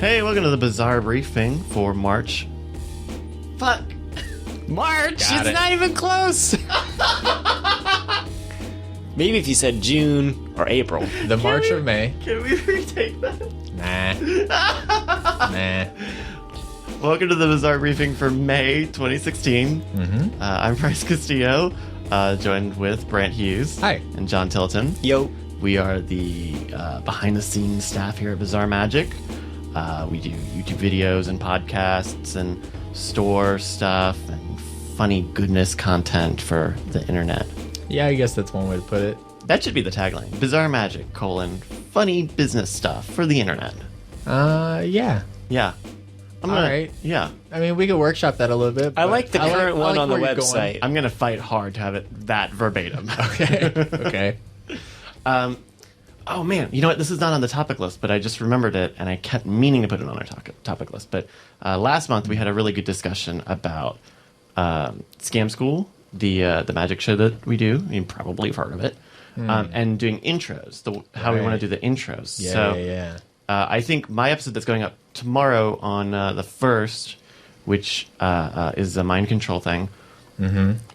Hey, welcome to the Bizarre Briefing for March. Fuck. March? Got it's it. not even close. Maybe if you said June or April. The March of May. Can we retake that? Nah. Welcome to the Bizarre Briefing for May 2016. I'm Bryce Castillo, joined with Brant Hughes. Hi. And John Tilton. Yo. We are the behind-the-scenes staff here at Bizarre Magic. We do YouTube videos and podcasts and store stuff and funny goodness content for the internet. Yeah, I guess that's one way to put it. That should be the tagline. Bizarre Magic, funny business stuff for the internet. Yeah. Yeah. All right. Yeah. I mean, we could workshop that a little bit. I but like the current one on the where you're going. website. I'm going to fight hard to have it that verbatim. Okay. Oh, man. You know what? This is not on the topic list, but I just remembered it, and I kept meaning to put it on our topic list. But last month, we had a really good discussion about Scam School, the magic show that we do. You probably have heard of it. And doing intros, how we want to do the intros. Yeah. I think my episode that's going up tomorrow on the 1st, which is a mind control thing,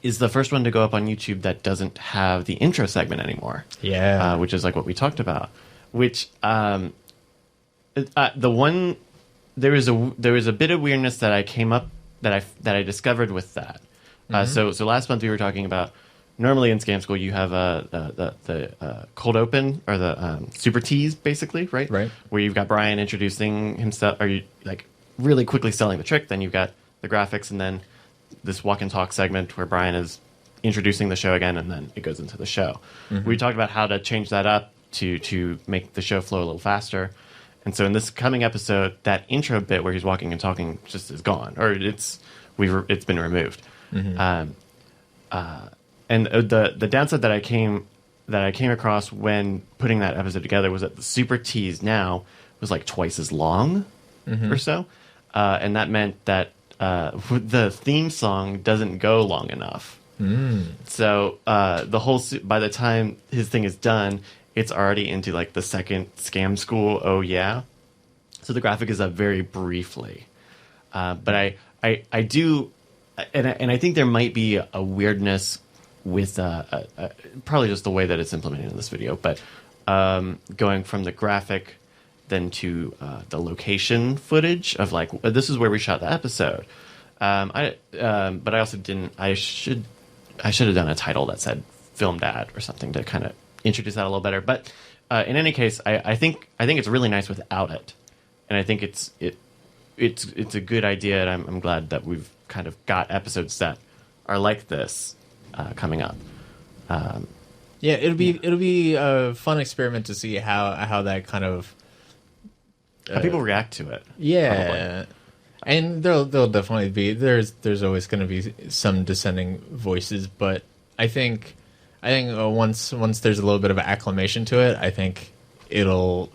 is the first one to go up on YouTube that doesn't have the intro segment anymore. Yeah. Which is like what we talked about. Which the one there was a bit of weirdness that I came up that I discovered with that. So last month we were talking about. Normally in Scam School, you have the cold open or the super tease, basically, right? Right. Where you've got Brian introducing himself, or you like really quickly selling the trick. Then you've got the graphics, and then this walk and talk segment where Brian is introducing the show again, and then it goes into the show. We talked about how to change that up to make the show flow a little faster. And so in this coming episode, that intro bit where he's walking and talking just is gone, or it's been removed. And the downside that I came across when putting that episode together was that the super tease now was like twice as long or so, and that meant that the theme song doesn't go long enough. So the whole by the time his thing is done, it's already into like the second Scam School. Oh yeah, so the graphic is up very briefly, but I do, and I think there might be a weirdness with probably just the way that it's implemented in this video, but going from the graphic then to the location footage of like this is where we shot the episode. But I also didn't. I should have done a title that said "filmed at" or something to kind of introduce that a little better. But in any case, I think it's really nice without it, and I think it's a good idea, and I'm glad that we've kind of got episodes that are like this. Coming up. Yeah, it'll be a fun experiment to see how that kind of How people react to it. Yeah. Probably. And there'll definitely be there's always going to be some dissenting voices, but I think once there's a little bit of acclimation to it, I think it'll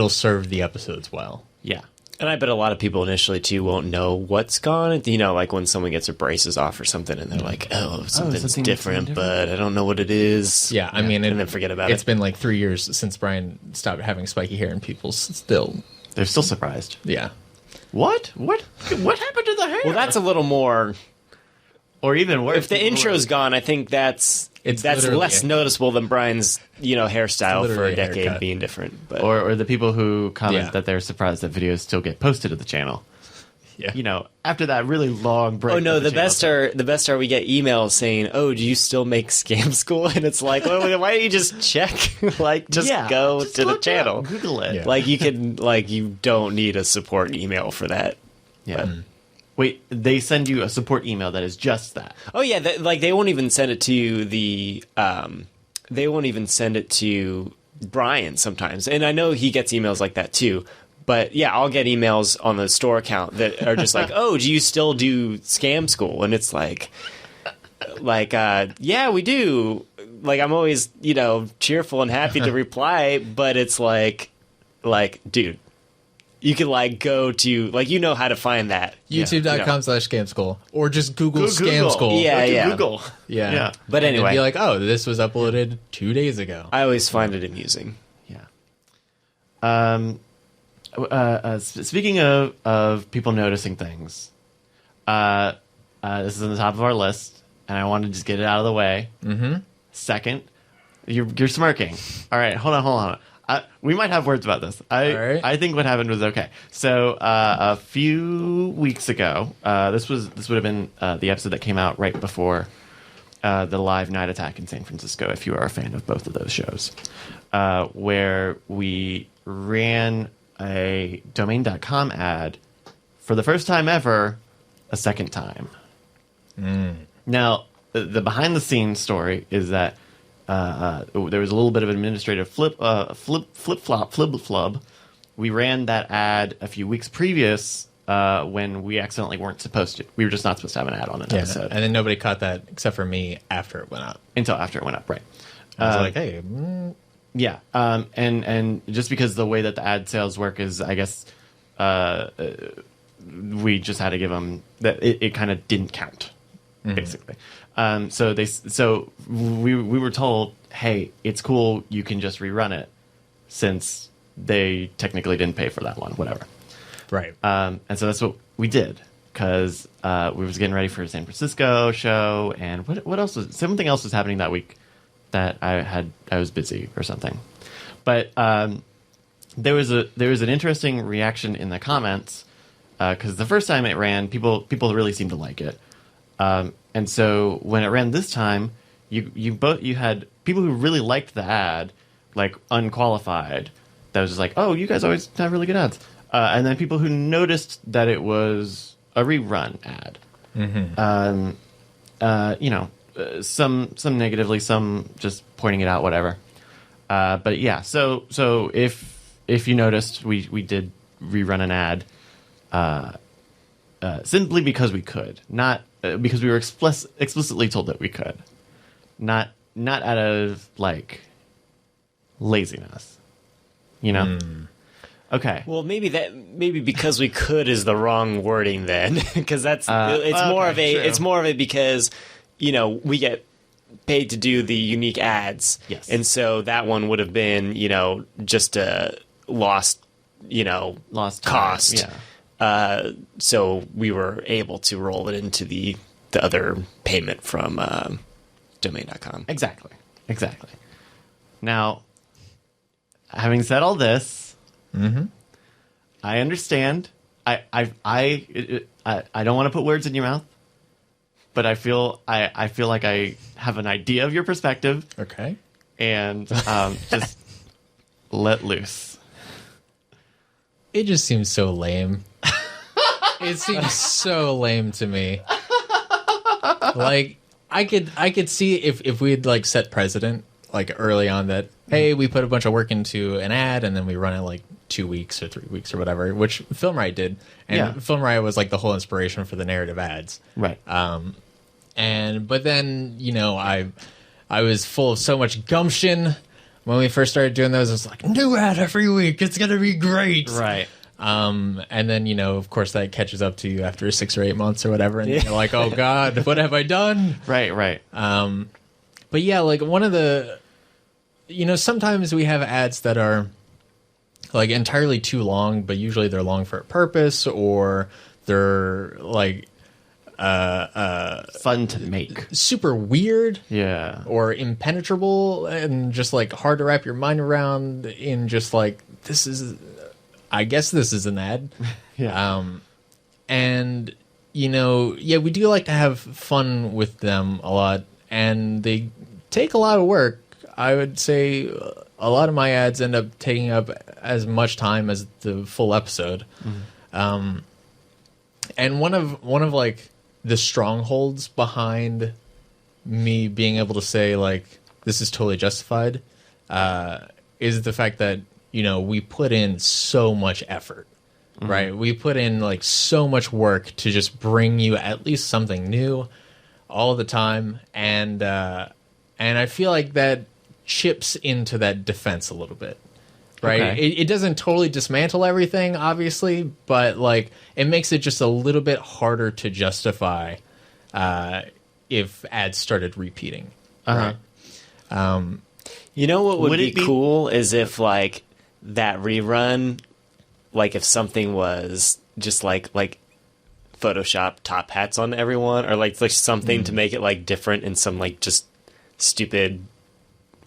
serve the episodes well. Yeah. And I bet a lot of people initially, too, won't know what's gone. You know, like when someone gets their braces off or something, and they're like, something's different, but I don't know what it is. Yeah, I mean... And then forget about it. It's been like 3 years since Brian stopped having spiky hair, and people still... They're still surprised. Yeah. What happened to the hair? Well, that's a little more... Or even worse. If the intro's gone, I think that's literally less noticeable than Brian's, hairstyle for a decade haircut. being different. But or the people who comment that they're surprised that videos still get posted to the channel. Yeah. After that really long break. oh no, the best are we get emails saying, "Oh, do you still make Scam School?" And it's like, well, why don't you just check? Go to the channel, Google it. Yeah. Like you don't need a support email for that. Yeah. Wait, they send you a support email that is just that. Oh yeah, they won't even send it to they won't even send it to Brian sometimes, and I know he gets emails like that too. But yeah, I'll get emails on the store account that are just like, "Oh, do you still do Scam School?" And it's like, yeah, we do. Like I'm always cheerful and happy to reply, but it's like, dude. You can go to how to find that YouTube.com/Scam School, or just Google Scam School. Yeah. Google. Yeah. But anyway, and be like, oh, this was uploaded 2 days ago. I always find it amusing. Yeah. speaking of people noticing things, this is on the top of our list, and I want to just get it out of the way. Mm-hmm. Second, you're smirking. All right, hold on. We might have words about this. I think what happened was okay. So a few weeks ago, this would have been the episode that came out right before the live night attack in San Francisco. If you are a fan of both of those shows, where we ran a domain.com ad for the first time ever, a second time. Now, the behind the scenes story is that there was a little bit of administrative flip-flop. We ran that ad a few weeks previous when we accidentally weren't supposed to. We were just not supposed to have an ad on an episode. And then nobody caught that except for me after it went up. Until after it went up, right. I was like, hey. Yeah. And just because the way that the ad sales work is, I guess, we just had to give them that it kind of didn't count, basically. So we were told, hey, it's cool, you can just rerun it, since they technically didn't pay for that one, whatever. Right. And so that's what we did, because we was getting ready for a San Francisco show, and what else was something else was happening that week that I was busy or something. But there was an interesting reaction in the comments, because the first time it ran, people really seemed to like it. And so when it ran this time, you had people who really liked the ad, like unqualified, that was just like, oh, you guys always have really good ads. And then people who noticed that it was a rerun ad. Some negatively, some just pointing it out, whatever. But yeah, so if you noticed, we did rerun an ad, simply because we could, not because we were explicitly told that we could, not out of like laziness, you know. Okay. Well, maybe because we could is the wrong wording then, because it's more of a because we get paid to do the unique ads, yes, and so that one would have been just a lost cost, time. Yeah. So we were able to roll it into the other payment from domain.com. Exactly. Now, having said all this, I understand. I don't want to put words in your mouth, but I feel like I have an idea of your perspective. Okay. And just let loose. It just seems so lame. It seems so lame to me. Like I could see if we had like set precedent like early on that, hey, we put a bunch of work into an ad and then we run it like 2 weeks or 3 weeks or whatever, which Film Riot did. And Film Riot was like the whole inspiration for the narrative ads. Right. But then, I was full of so much gumption when we first started doing those. It was like, new ad every week, it's gonna be great. Right. And then, of course that catches up to you after 6 or 8 months or whatever. And you're like, oh God, what have I done? Right. But yeah, like one of the, sometimes we have ads that are like entirely too long, but usually they're long for a purpose, or they're like fun to make, super weird, yeah, or impenetrable, and just like hard to wrap your mind around. In just like, I guess this is an ad. Yeah. And we do like to have fun with them a lot, and they take a lot of work. I would say a lot of my ads end up taking up as much time as the full episode. And one of like the strongholds behind me being able to say like this is totally justified is the fact that we put in so much effort, right? We put in like so much work to just bring you at least something new all the time, and I feel like that chips into that defense a little bit, right? Okay. It doesn't totally dismantle everything, obviously, but like it makes it just a little bit harder to justify if ads started repeating. Right? What would be cool is if like that rerun like if something was just like Photoshop top hats on everyone, or like something to make it like different in some like just stupid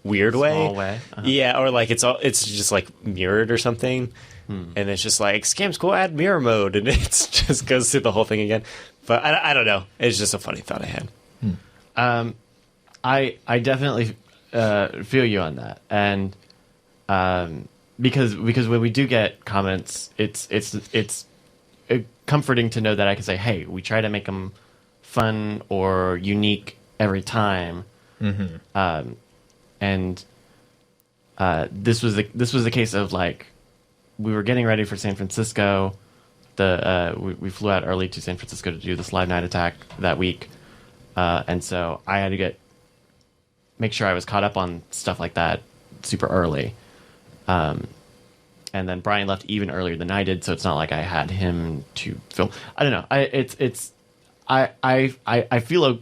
weird Small way. way. Uh-huh. Yeah, or like it's just like mirrored or something, and it's just like scam school add mirror mode, and it just goes through the whole thing again. But I don't know. It's just a funny thought I had. I definitely feel you on that, and because when we do get comments, it's comforting to know that I can say, hey, we try to make them fun or unique every time. And this was the case of like we were getting ready for San Francisco. We flew out early to San Francisco to do this live night attack that week, and so I had to make sure I was caught up on stuff like that super early. And then Brian left even earlier than I did, so it's not like I had him to film. I don't know. I feel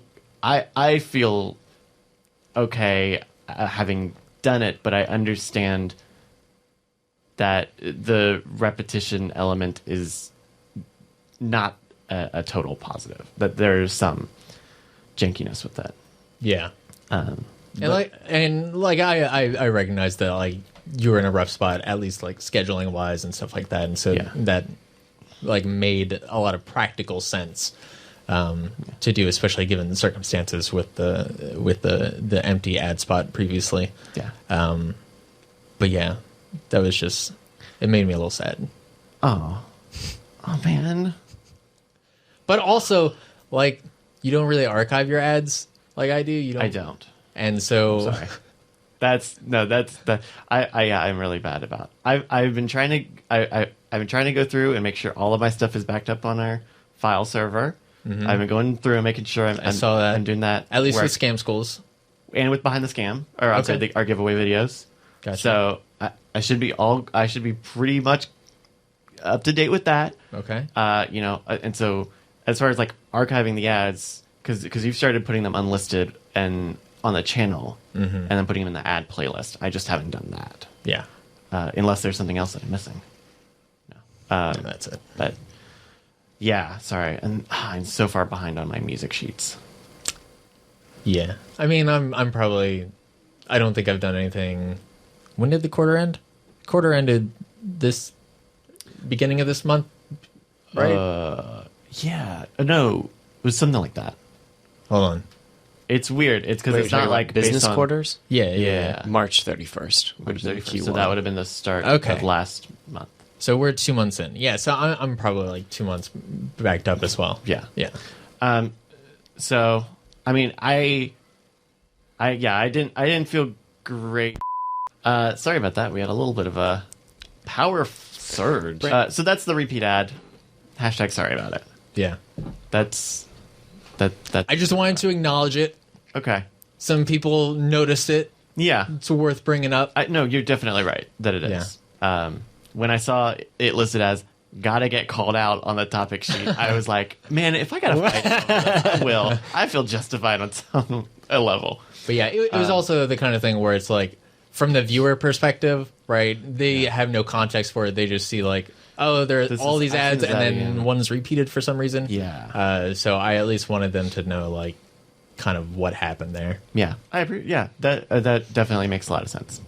okay having done it, but I understand that the repetition element is not a total positive. That there's some jankiness with that. Yeah. Um, And I recognize that like you were in a rough spot, at least like scheduling wise and stuff like that, and so Yeah. that like made a lot of practical sense to do, especially given the circumstances with the empty ad spot previously. yeah. But yeah, that was just, it made me a little sad. Oh man. But also, like, you don't really archive your ads like I do. I don't. And so, Sorry. I'm really bad about. I've been trying to go through and make sure all of my stuff is backed up on our file server. I've been going through and making sure I saw that. I'm doing that at least where- with scam schools. and with behind the scam, or I'm Okay. sorry, our giveaway videos. Gotcha. So I should be pretty much up to date with that. Okay. And so as far as like archiving the ads, because you've started putting them unlisted and on the channel, and then putting them in the ad playlist. I just haven't done that, Yeah. unless there's something else that I'm missing. No, That's it. but yeah, sorry, and I'm so far behind on my music sheets. Yeah. I mean, I'm probably, I don't think I've done anything. When did the quarter end? Quarter ended this beginning of this month, right? Yeah, no, it was something like that. Hold on. It's weird. It's because Wait, it's you're not talking like about business based on, quarters. Yeah. Yeah. March 31st. would March have been 31st, Q1. so that would have been the start Okay. of last month. So we're 2 months in. Yeah. So I'm probably like 2 months backed up as well. Yeah. Yeah. So I mean, I didn't feel great. Sorry about that. We had a little bit of a power surge. So that's the repeat ad. Hashtag sorry about it. Yeah. That's I just wanted to acknowledge it. okay. Some people noticed it. Yeah. It's worth bringing up. No, you're definitely right that it is. When I saw it listed as gotta get called out on the topic sheet, I was like, man, if I gotta fight over this, I will. I feel justified on some level. But yeah, it was also the kind of thing where it's like, from the viewer perspective, right? They have no context for it. They just see like, oh, there's all these I've ads, seen and that then again. one's repeated for some reason. Yeah. So I at least wanted them to know like, kind of what happened there. Yeah, I agree. Yeah, that definitely makes a lot of sense.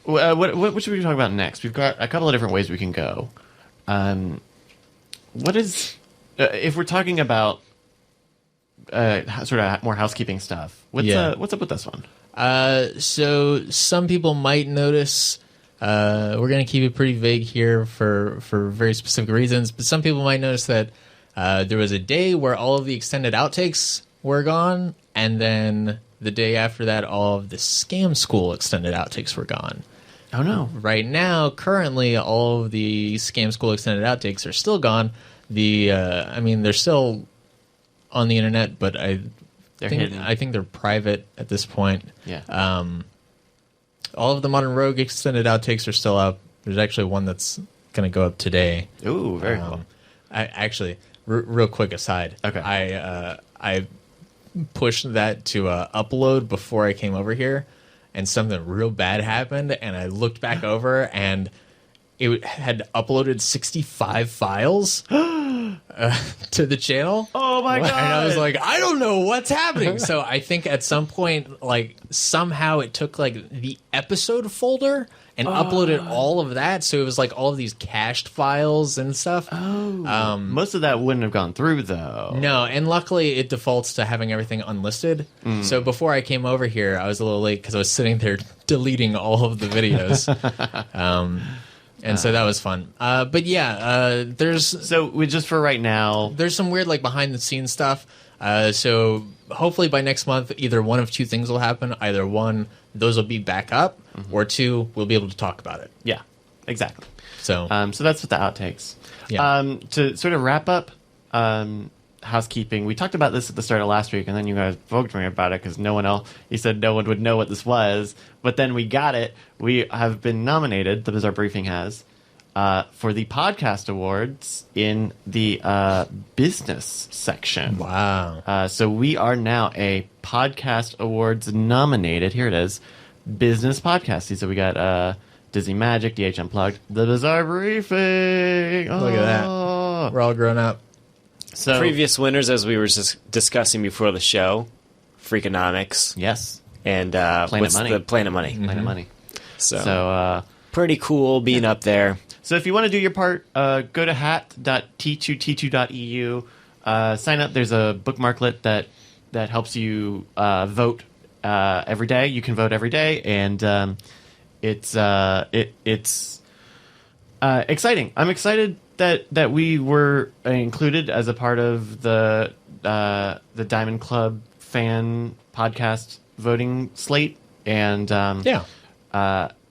What should we talk about next? We've got a couple of different ways we can go. What is if we're talking about sort of more housekeeping stuff? What's up with this one? So some people might notice. We're going to keep it pretty vague here for very specific reasons, but some people might notice that there was a day where all of the extended outtakes were gone, and then the day after that, all of the Scam School extended outtakes were gone. Oh no! Right now, currently, all of the Scam School extended outtakes are still gone. They're still on the internet, but I think they're private at this point. Yeah. All of the Modern Rogue extended outtakes are still up. There's actually one that's going to go up today. Ooh, very cool. I actually, real quick aside. Okay. I pushed that to upload before I came over here, and something real bad happened, and I looked back over, and it had uploaded 65 files to the channel. Oh my god! And I was like, I don't know what's happening. So I think at some point, like somehow it took like the episode folder and uploaded all of that. So it was like all of these cached files and stuff. Most of that wouldn't have gone through though. No, and luckily it defaults to having everything unlisted. So before I came over here, I was a little late because I was sitting there deleting all of the videos. And so that was fun. But yeah, just for right now, there's some weird like behind the scenes stuff. So hopefully by next month, either one of two things will happen. Either one, those will be back up, or two, we'll be able to talk about it. yeah, exactly. So So that's what the outtakes. Yeah. To sort of wrap up, housekeeping. We talked about this at the start of last week, and then you guys poked me about it because you said no one would know what this was, but then we got it. We have been nominated, the Bizarre Briefing has, for the podcast awards in the business section. wow. So we are now a podcast awards nominated. Here it is, business podcast. So we got Disney Magic, DH Unplugged, the Bizarre Briefing. Look at that. We're all grown up. So Previous winners, as we were just discussing before the show, Freakonomics yes, and Planet Money. the Planet Money. Planet Money. So pretty cool being up there. So if you want to do your part, go to hat.t2t2.eu. Sign up. There's a bookmarklet that helps you vote every day. You can vote every day, and it's exciting. I'm excited that we were included as a part of the Diamond Club fan podcast voting slate, and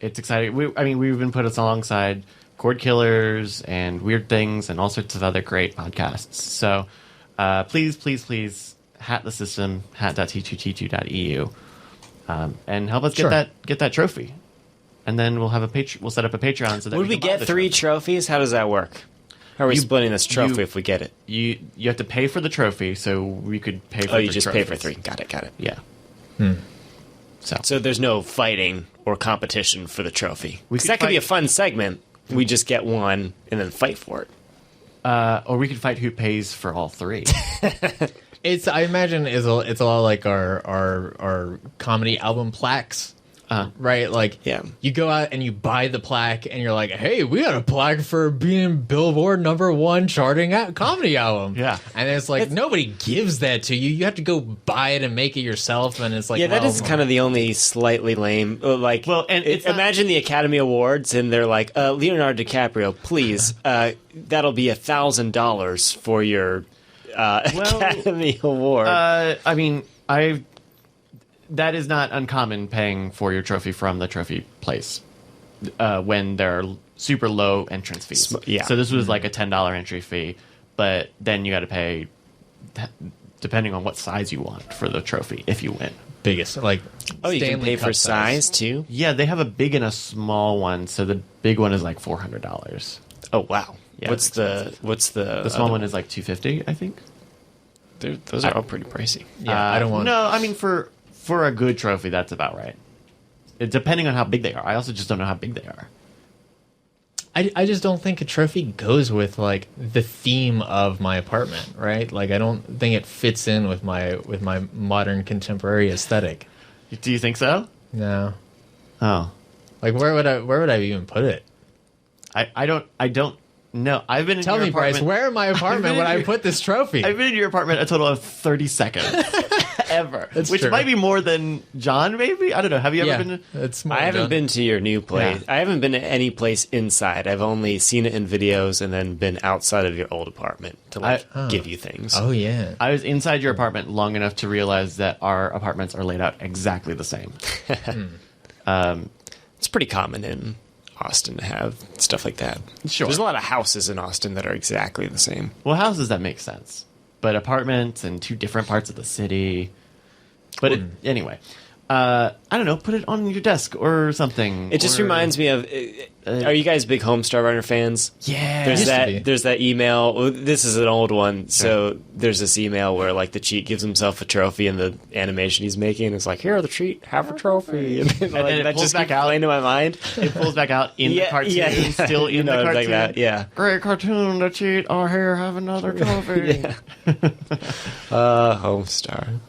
it's exciting. We've been put us alongside Cord Killers and Weird Things and all sorts of other great podcasts. So please hat the system, hat.t2t2.eu, and help us get that trophy. And then we'll set up a Patreon so that Would we can buy get the 3 trophy. trophies? How does that work? How are we splitting this trophy if we get it? You have to pay for the trophy, so we could pay for Oh, you just pay for trophies. 3. Got it. Yeah. So there's no fighting or competition for the trophy. We 'Cause could that could be a fight- fun segment. We just get one and then fight for it. Or we could fight who pays for all 3. I imagine it's a lot like our comedy album plaques. Right? Like, Yeah. you go out and you buy the plaque, and you're like, hey, we got a plaque for being Billboard #1 charting comedy album. Yeah. And it's like, nobody gives that to you. You have to go buy it and make it yourself, and it's like, Yeah, that is kind of the only slightly lame. Imagine the Academy Awards, and they're like, Leonardo DiCaprio, please, that'll be $1,000 for your Academy Award. That is not uncommon, paying for your trophy from the trophy place when there are super low entrance fees. Yeah. So this was like a $10 entry fee, but then you got to pay depending on what size you want for the trophy if you win. biggest, like, Oh, you can Stanley pay Cup for size too? Yeah, they have a big and a small one, so the big one is like $400. Oh, wow. Yeah, what's it's the The small one is like $250, I think. Those are all pretty pricey. Yeah, I don't want. No, I mean for a good trophy, that's about right. Depending on how big they are. I also just don't know how big they are. I just don't think a trophy goes with like the theme of my apartment, right? Like, I don't think it fits in with my modern contemporary aesthetic. Do you think so? No, Oh, like where would I even put it? I don't know. I've been in Tell your me, Bryce, apartment. where in my apartment would I put this trophy? I've been in your apartment a total of 30 seconds. Ever. That's Which true. might be more than John, maybe? I don't know. Have you ever been to... it's I haven't been to your new place. Yeah. I haven't been to any place inside. I've only seen it in videos and then been outside of your old apartment to give you things. Oh yeah. I was inside your apartment long enough to realize that our apartments are laid out exactly the same. It's pretty common in Austin to have stuff like that. Sure. There's a lot of houses in Austin that are exactly the same. Well, houses, that make sense. But apartments in two different parts of the city... But anyway, I don't know, put it on your desk or something. It just reminds me of. Are you guys big Homestar Runner fans? Yeah. There's that email. Well, this is an old one. So there's this email where like the cheat gives himself a trophy in the animation he's making. It's like, here, the cheat, have a trophy, and then, then it that pulls just back keeps out. playing to my mind. It pulls back out in the cartoon, still in the cartoon. like that. Yeah. Great cartoon, the cheat. Oh, here, have another trophy. Homestar.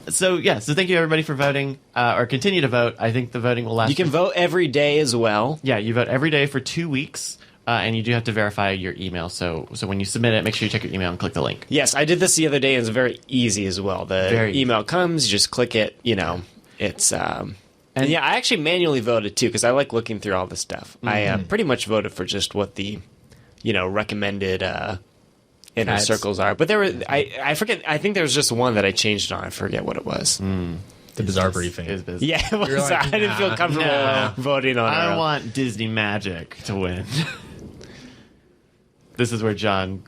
So thank you everybody for voting, or continue to vote. I think the voting will last. You can vote every day as well. Yeah, you vote every day for 2 weeks, and you do have to verify your email. So when you submit it, make sure you check your email and click the link. Yes, I did this the other day, and it's very easy as well. The email comes, you just click it. It's and yeah, I actually manually voted too because I like looking through all this stuff. I pretty much voted for just what the recommended inner circles are. But there were I forget. I think there was just one that I changed on. I forget what it was. The bizarre briefing. Yeah, it was. Like, I didn't feel comfortable voting on it. I want Disney Magic to win. This is where John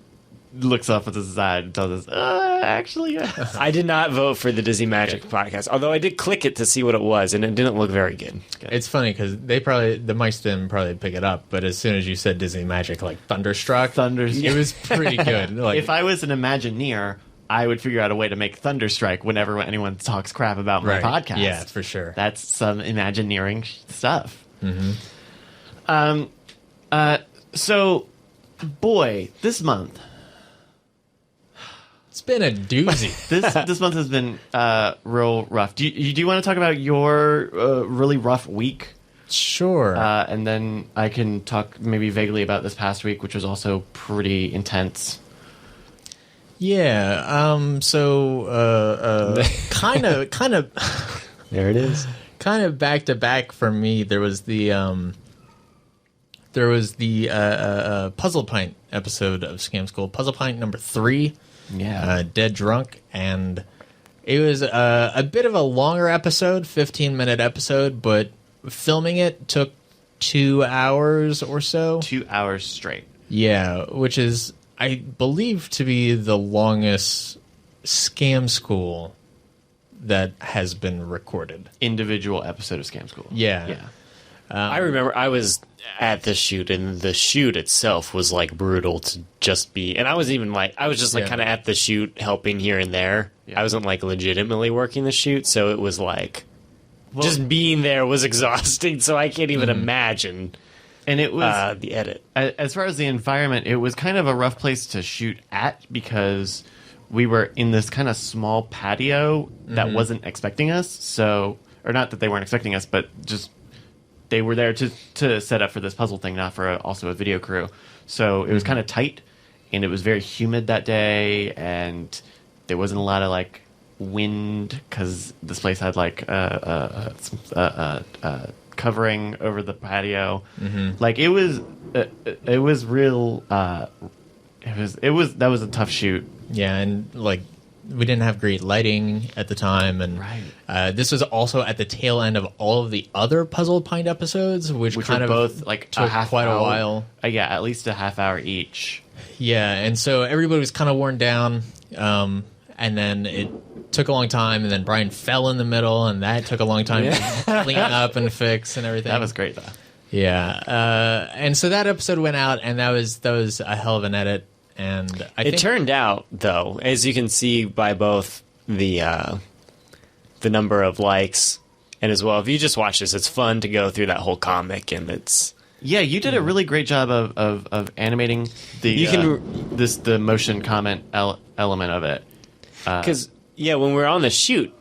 looks off at the side and tells us, actually, yes. I did not vote for the Disney Magic podcast, although I did click it to see what it was, and it didn't look very good. It's funny because the mics didn't probably pick it up, but as soon as you said Disney Magic, like Thunderstruck, it was pretty good. Like, if I was an Imagineer, I would figure out a way to make Thunderstrike whenever anyone talks crap about my podcast. Yeah, for sure. That's some Imagineering stuff. So, boy, this month. It's been a doozy. This month has been real rough. Do you want to talk about your really rough week? Sure. And then I can talk maybe vaguely about this past week, which was also pretty intense. Yeah. So, kind of. There it is. Kind of back to back for me. There was the Puzzle Pint episode of Scam School. Puzzle Pint number 3. Yeah. Dead Drunk, and it was a bit of a longer episode, 15-minute episode, but filming it took 2 hours or so. 2 hours straight. Yeah, which is, I believe, to be the longest Scam School that has been recorded. Individual episode of Scam School. Yeah. I remember I was at the shoot, and the shoot itself was like brutal to just be. And I was even like, I was just like kind of at the shoot, helping here and there. Yeah. I wasn't like legitimately working the shoot, so it was like just being there was exhausting. So I can't even imagine. And it was the edit. As far as the environment, it was kind of a rough place to shoot at because we were in this kind of small patio that wasn't expecting us. So, or not that they weren't expecting us, but just. They were there to set up for this puzzle thing, not for also a video crew. So it was kind of tight, and it was very humid that day, and there wasn't a lot of like wind because this place had like covering over the patio. Like it was real. That was a tough shoot. Yeah, and like we didn't have great lighting at the time, and this was also at the tail end of all of the other Puzzle Pint episodes, which kind were of both like took quite a while. Yeah, at least a half hour each. Yeah, and so everybody was kind of worn down, and then it took a long time, and then Brian fell in the middle, and that took a long time to clean up and fix and everything. That was great, though. Yeah, and so that episode went out, and that was a hell of an edit. And it turned out, though, as you can see by both the number of likes and as well, if you just watch this, it's fun to go through that whole comic, and it's you did a really great job of animating the motion comment element of it. Because when we're on the shoot,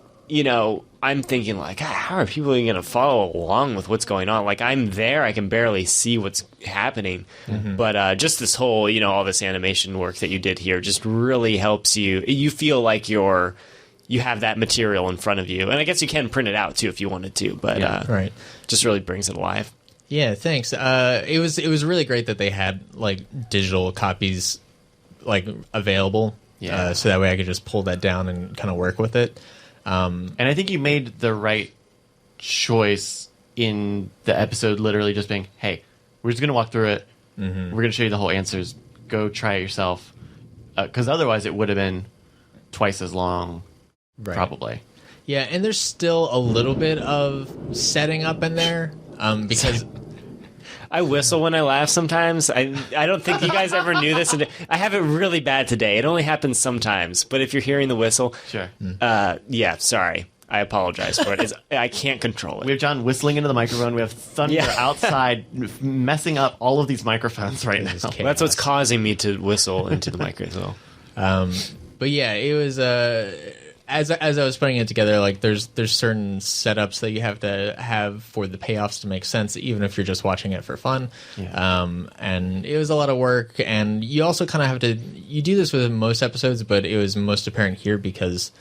I'm thinking like, how are people even going to follow along with what's going on? Like I'm there, I can barely see what's happening, but just this whole, all this animation work that you did here just really helps you. You feel like you have that material in front of you, and I guess you can print it out too if you wanted to, but just really brings it alive. Yeah, thanks. It was really great that they had like digital copies like available, so that way I could just pull that down and kind of work with it. And I think you made the right choice in the episode, literally just being, hey, we're just going to walk through it. We're going to show you the whole answers. Go try it yourself. Because otherwise it would have been twice as long, probably. Yeah, and there's still a little bit of setting up in there because I whistle when I laugh sometimes. I don't think you guys ever knew this. And I have it really bad today. It only happens sometimes. But if you're hearing the whistle, Sure. Yeah, sorry. I apologize for it. I can't control We it. have John whistling into the microphone. We have thunder Yeah. outside messing up all of these microphones right now. chaos. That's what's causing me to whistle into the microphone. But yeah, it was as I was putting it together, like there's certain setups that you have to have for the payoffs to make sense, even if you're just watching it for fun. Yeah. And it was a lot of work, and you also kind of have to. You do this with most episodes, but it was most apparent here because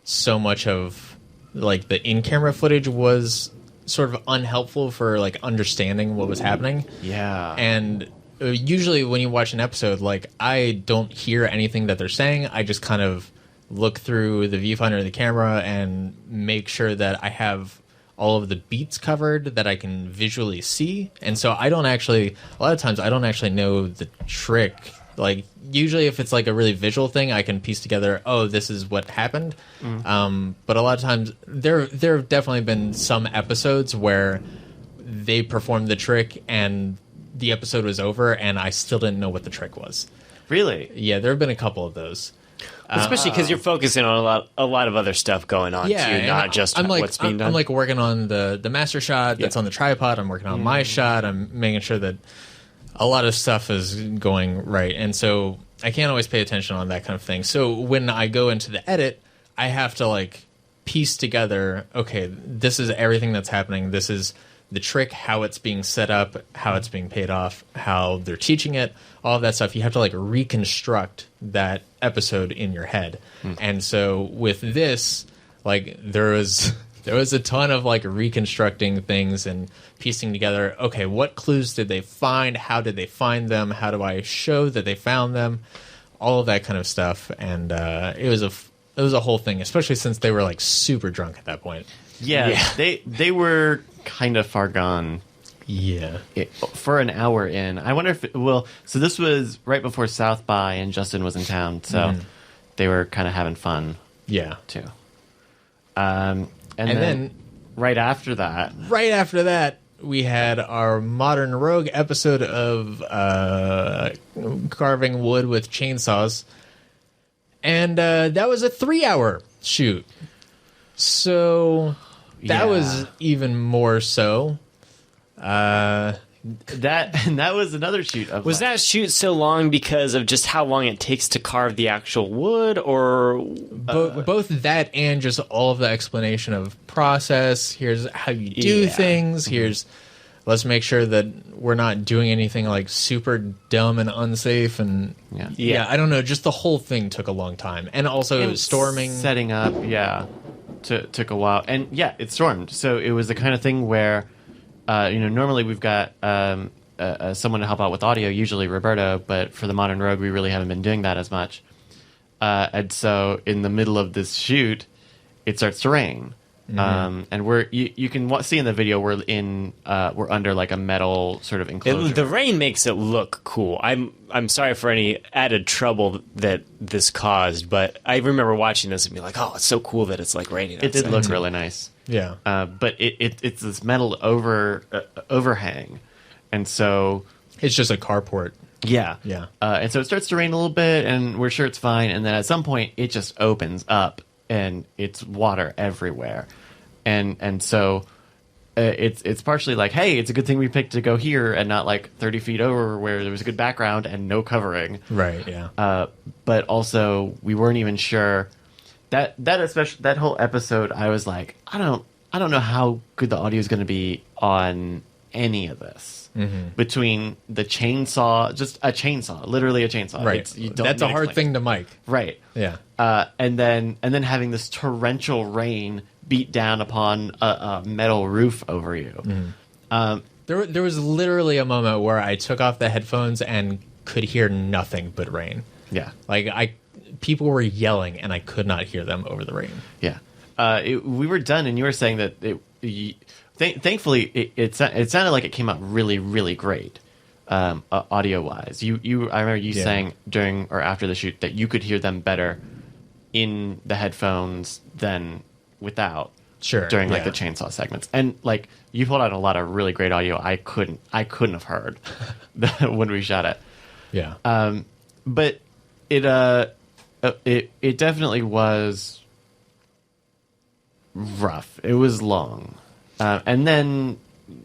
so much of like the in-camera footage was sort of unhelpful for like understanding what was happening. Yeah. And usually when you watch an episode, like I don't hear anything that they're saying. I just kind of look through the viewfinder of the camera and make sure that I have all of the beats covered that I can visually see. And so I don't actually, a lot of times I don't actually know the trick. Like usually if it's like a really visual thing, I can piece together, oh, this is what happened. But a lot of times there have definitely been some episodes where they performed the trick and the episode was over and I still didn't know what the trick was. Really? Yeah, there have been a couple of those. Especially because you're focusing on a lot of other stuff going on, Yeah, too, and not just what's being done. I'm like working on the master shot that's on the tripod. I'm working on my shot. I'm making sure that a lot of stuff is going right. And so I can't always pay attention on that kind of thing. So when I go into the edit, I have to like piece together, okay, this is everything that's happening. This is the trick, how it's being set up, how it's being paid off, how they're teaching it, all of that stuff. You have to like reconstruct that episode in your head. And so with this, like there was a ton of like reconstructing things and piecing together, okay, what clues did they find? How did they find them? How do I show that they found them? All of that kind of stuff. And it was a whole thing, especially since they were like super drunk at that point. Yeah. They were kind of far gone Yeah. for an hour in. I wonder if so this was right before South by and Justin was in town, so they were kind of having fun Yeah. too. And then right after that, we had our Modern Rogue episode of carving wood with chainsaws. And that was a 3-hour shoot. So that was even more so. that was another shoot of Was that shoot so long because of just how long it takes to carve the actual wood, or Both that and just all of the explanation of process. Here's how you do things. Here's let's make sure that we're not doing anything like super dumb and unsafe. And Yeah. I don't know. Just the whole thing took a long time, and also storming, setting up, took a while, and it stormed. So it was the kind of thing where, normally we've got someone to help out with audio, usually Roberto, but for the Modern Rogue, we really haven't been doing that as much. And so in the middle of this shoot, it starts to rain. And you can see in the video we're under like a metal sort of enclosure. the rain makes it look cool. I'm sorry for any added trouble that this caused, but I remember watching this and being like, oh, it's so cool that it's like raining outside. It did look really nice. Yeah. But it's this metal overhang, and so It's just a carport. yeah. And so it starts to rain a little bit, and we're sure it's fine. And then at some point, it just opens up, and it's water everywhere. And so it's partially like, hey, it's a good thing we picked to go here and not like 30 feet over where there was a good background and no covering. Right. Yeah. But also we weren't even sure that whole episode. I was like, I don't know how good the audio is going to be on any of this. Between the chainsaw, just a chainsaw, literally a chainsaw. Right. That's a hard thing to mic. Right. Yeah. And then having this torrential rain beat down upon a metal roof over you. There was literally a moment where I took off the headphones and could hear nothing but rain. Yeah. Like people were yelling and I could not hear them over the rain. Yeah. We were done, and you were saying that thankfully it sounded like it came out really, really great, audio wise. I remember you saying during or after the shoot that you could hear them better in the headphones than without Sure. during like the chainsaw segments. And like you pulled out a lot of really great audio I couldn't have heard when we shot it. Yeah. But it definitely was rough. It was long. And then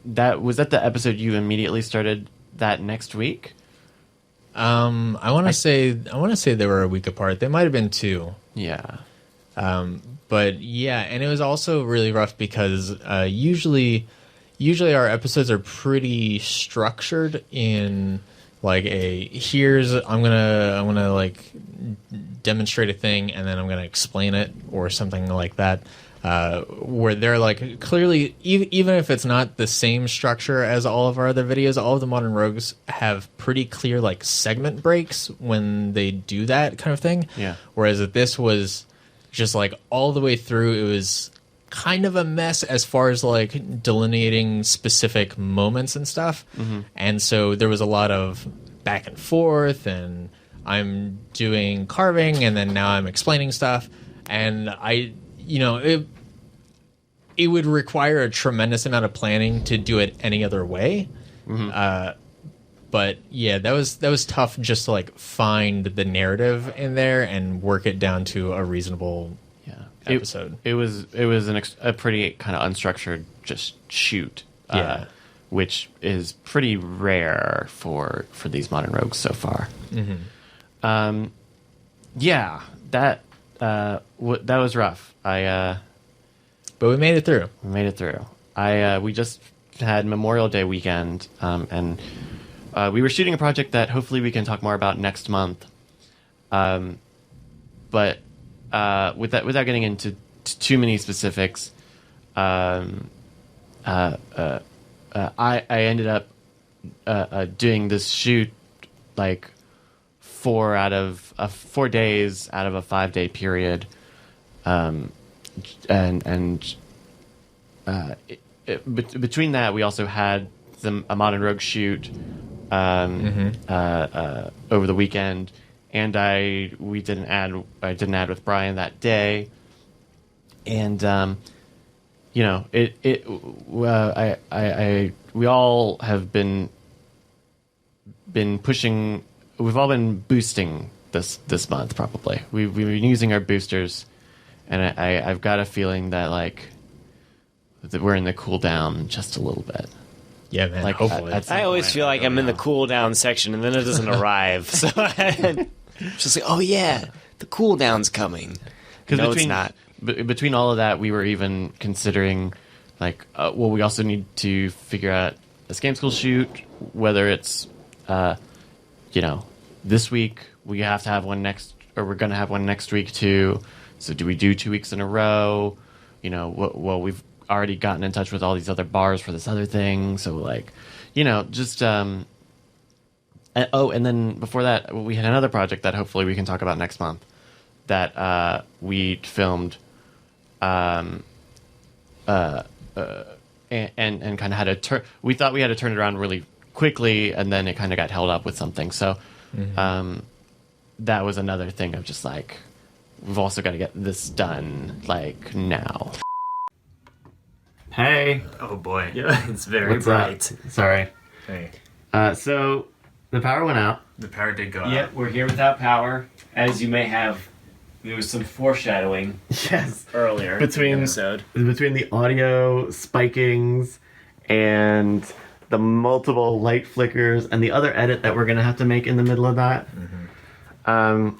was that the episode you immediately started that next week? I want to say they were a week apart. They might have been 2. Yeah. But yeah, and it was also really rough because usually our episodes are pretty structured in like I'm gonna like demonstrate a thing and then I'm gonna explain it or something like that. Where they're like clearly, even if it's not the same structure as all of our other videos, all of the Modern Rogues have pretty clear like segment breaks when they do that kind of thing. Yeah. Whereas this was just like all the way through, it was kind of a mess as far as like delineating specific moments and stuff. Mm-hmm. And so there was a lot of back and forth, and I'm doing carving, and then now I'm explaining stuff, and it would require a tremendous amount of planning to do it any other way. Mm-hmm. But yeah, that was tough just to like find the narrative in there and work it down to a reasonable episode. It was a pretty kind of unstructured just shoot, which is pretty rare for these Modern Rogues so far. Mm-hmm. That was rough. But we made it through. We just had Memorial Day weekend, and we were shooting a project that hopefully we can talk more about next month. But without getting into too many specifics, I ended up doing this shoot like 4 days out of a 5-day period. Between that, we also had a Modern Rogue shoot over the weekend, and I did an ad with Brian that day, and we all have been pushing. We've all been boosting this month. Probably we've been using our boosters. And I've got a feeling that that we're in the cool down just a little bit. Yeah, man. Like, hopefully. I always feel like I'm in the cool down section, and then it doesn't arrive. So I'm just like, oh yeah, the cool down's coming. No, it's not. Between all of that, we were even considering, we also need to figure out this game school shoot, whether it's, this week we have to have one next, or we're going to have one next week too. So do we do 2 weeks in a row? We've already gotten in touch with all these other bars for this other thing. So just and then before that, we had another project that hopefully we can talk about next month that we filmed, and kind of had to turn. We thought we had to turn it around really quickly, and then it kind of got held up with something. So that was another thing of just like, we've also got to get this done, now. Hey. Oh boy. Yeah, it's very bright. Sorry. Hey. So, the power went out. The power did go out. Yep, we're here without power. As you may have, there was some foreshadowing earlier between in the episode. Between the audio spikings and the multiple light flickers and the other edit that we're going to have to make in the middle of that. Mm-hmm.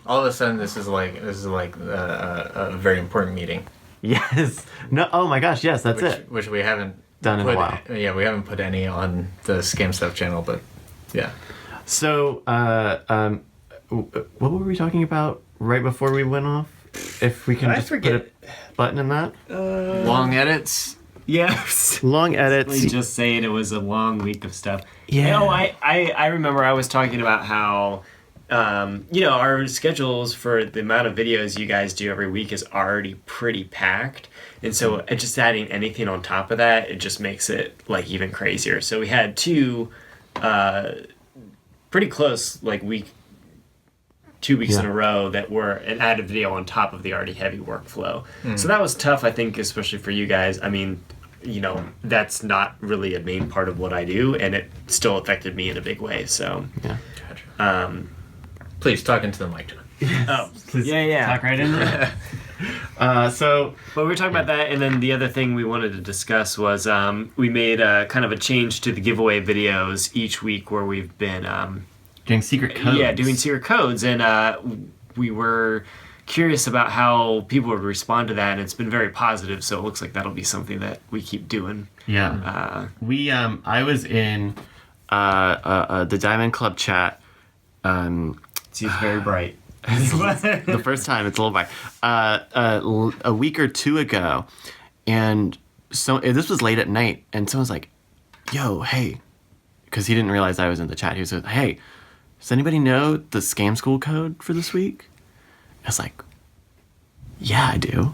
All of a sudden, this is like a very important meeting. Yes. No. Oh my gosh. Yes, that's it. Which we haven't done in a while. Yeah, we haven't put any on the Scam Stuff channel, but yeah. So, what were we talking about right before we went off? If we can just put a button in that. Long edits. Yes. Long edits. Just saying it was a long week of stuff. Yeah. I remember I was talking about how. Our schedules for the amount of videos you guys do every week is already pretty packed. And so just adding anything on top of that, it just makes it even crazier. So we had 2 pretty close, 2 weeks in a row that were an added video on top of the already heavy workflow. So that was tough, I think, especially for you guys. I mean, that's not really a main part of what I do, and it still affected me in a big way. So, Please talk into the mic, John. Talk right into it. But we were talking about that, and then the other thing we wanted to discuss was we made kind of a change to the giveaway videos each week where we've been doing secret codes. Yeah, doing secret codes, and we were curious about how people would respond to that, and it's been very positive. So it looks like that'll be something that we keep doing. Yeah, I was in the Diamond Club chat. She's very bright. The first time, it's a little bright. A week or two ago, and so this was late at night, and someone's like, "Yo, hey," because he didn't realize I was in the chat. He was like, "Hey, does anybody know the Scam School code for this week?" I was like, "Yeah, I do."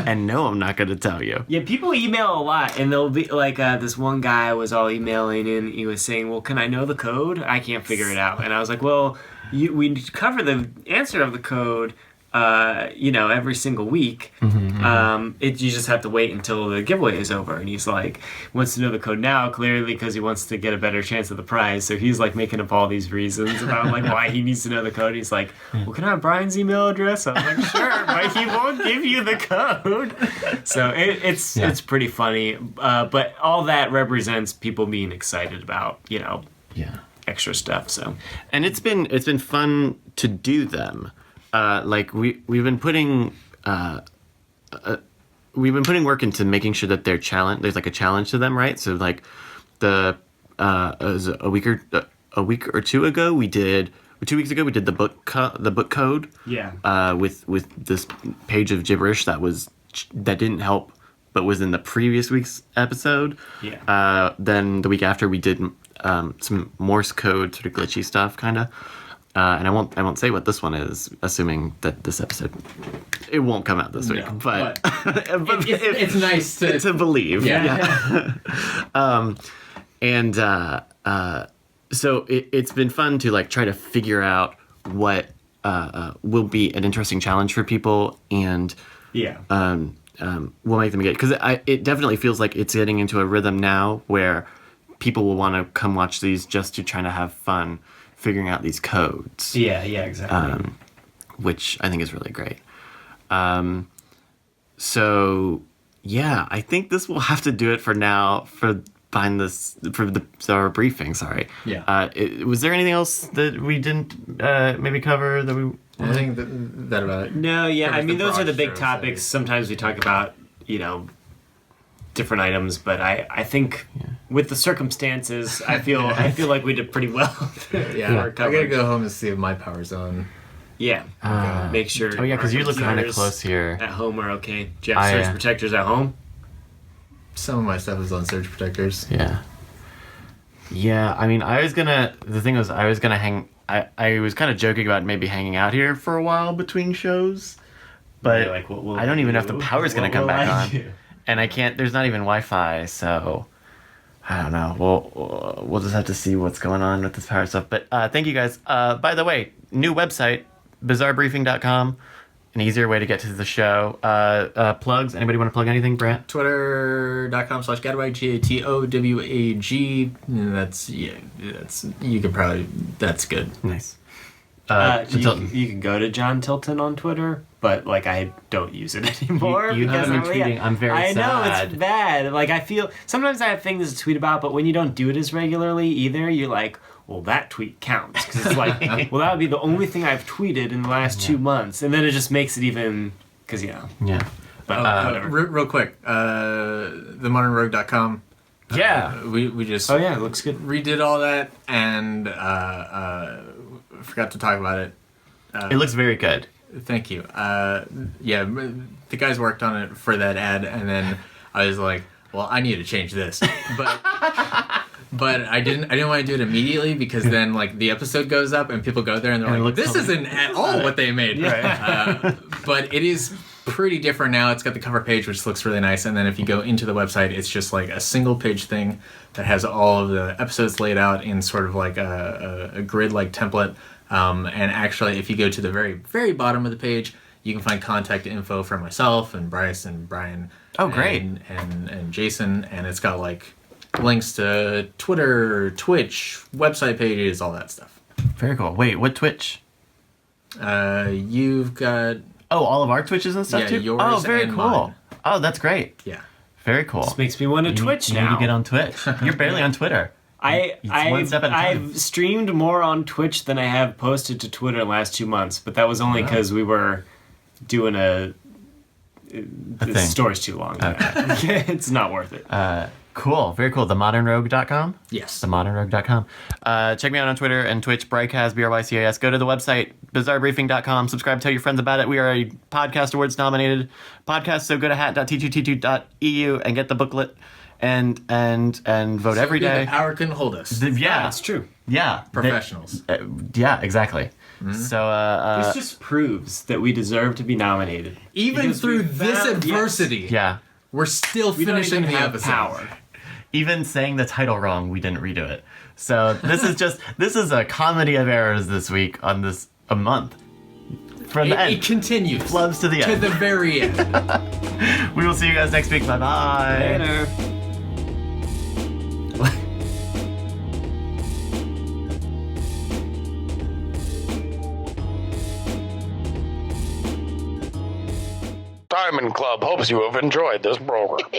And no, I'm not going to tell you. Yeah, people email a lot, and they'll be like, this one guy was all emailing, and he was saying, "Well, can I know the code? I can't figure it out." And I was like, "Well, we cover the answer of the code, every single week. You just have to wait until the giveaway is over." And he's like, wants to know the code now, clearly because he wants to get a better chance of the prize. So he's like making up all these reasons about like why he needs to know the code. He's like, "Well, can I have Brian's email address?" I was like, "Sure," but he won't give you the code. So it's pretty funny. But all that represents people being excited about, extra stuff. So, and it's been fun to do them. We've been putting work into making sure that there's like a challenge to them, right? So like it was a week or two ago we did 2 weeks ago we did the book code. Yeah. With this page of gibberish that didn't help, but was in the previous week's episode. Yeah. Then the week after we did some Morse code sort of glitchy stuff, kind of. And I won't say what this one is, assuming that this episode it won't come out this week. But it's nice to believe. Yeah. So it's been fun to like try to figure out what will be an interesting challenge for people, and we'll make them get, because it definitely feels like it's getting into a rhythm now where people will want to come watch these just to try to have fun figuring out these codes. Yeah, exactly. Which I think is really great. So yeah, I think this will have to do it for now for our briefing. Sorry. Yeah. Was there anything else that we didn't maybe cover that we? I think that about it. No, yeah. I mean, those are the big strokes, topics. Sometimes we talk about different items, but I think with the circumstances, I feel like we did pretty well. Yeah, I gotta go home and see if my power's on. Yeah, make sure. Oh yeah, because you look kind of close here. At home are okay. Do you have surge protectors at home? Some of my stuff is on surge protectors. Yeah. Yeah, I mean, the thing was, I was gonna hang. I was kind of joking about maybe hanging out here for a while between shows, but like, I don't even know if the power's gonna come back on. And I can't. There's not even Wi-Fi, so I don't know. We'll just have to see what's going on with this power stuff. But thank you guys. By the way, new website, bizarrebriefing.com. An easier way to get to the show. Plugs. Anybody want to plug anything, Brant? Twitter.com/Gatowag, GATOWAG. That's good. Nice. You can go to John Tilton on Twitter, but like I don't use it anymore. You haven't been tweeting. I'm very sad. I know, it's bad. Like I feel sometimes I have things to tweet about, but when you don't do it as regularly either, you're like, well, that tweet counts, because it's like, well, that would be the only thing I've tweeted in the last 2 months, and then it just makes it even, because Yeah. But whatever. Real quick, themodernrogue.com. Yeah. We just it looks good. redid all that and forgot to talk about it. It looks very good. Thank you. The guys worked on it for that ad, and then I was like, well, I need to change this, but I didn't want to do it immediately, because then like the episode goes up and people go there and they're like, this isn't at all what they made. Right. But it is pretty different now. It's got the cover page, which looks really nice, and then if you go into the website, it's just like a single page thing that has all of the episodes laid out in sort of like a grid like template. And actually, if you go to the very, very bottom of the page, you can find contact info for myself and Bryce and Brian. Oh, great. And Jason. And it's got like links to Twitter, Twitch, website pages, all that stuff. Very cool. Wait, what Twitch? You've got... Oh, all of our Twitches and stuff Yeah, too? yours Oh, very and cool. mine. Oh, that's great. Yeah. Very cool. This makes me want to Twitch you now. need to get on Twitch. You're barely on Twitter. It's one step at a time. I've streamed more on Twitch than I have posted to Twitter in the last 2 months, but that was only because we were doing the thing. story's too long. Okay. It's not worth it. Cool. Very cool. TheModernRogue.com? Yes. TheModernRogue.com. Check me out on Twitter and Twitch, Brycast, BRYCAS. Go to the website, BizarreBriefing.com. Subscribe, tell your friends about it. We are a Podcast Awards nominated podcast, so go to hat.t2t2.eu and get the booklet and vote every day. The power couldn't hold us. Yeah. That's true. Yeah. Professionals. Yeah, exactly. Mm-hmm. So, This just proves that we deserve to be nominated. Even Because through we this found- adversity, yeah. we're still We don't finishing even the have episode. power. Even saying the title wrong, we didn't redo it. So this is a comedy of errors this week on a month. From the end. It continues. Flubs to the end. To the very end. We will see you guys next week. Bye-bye. Later. Diamond Club hopes you have enjoyed this program.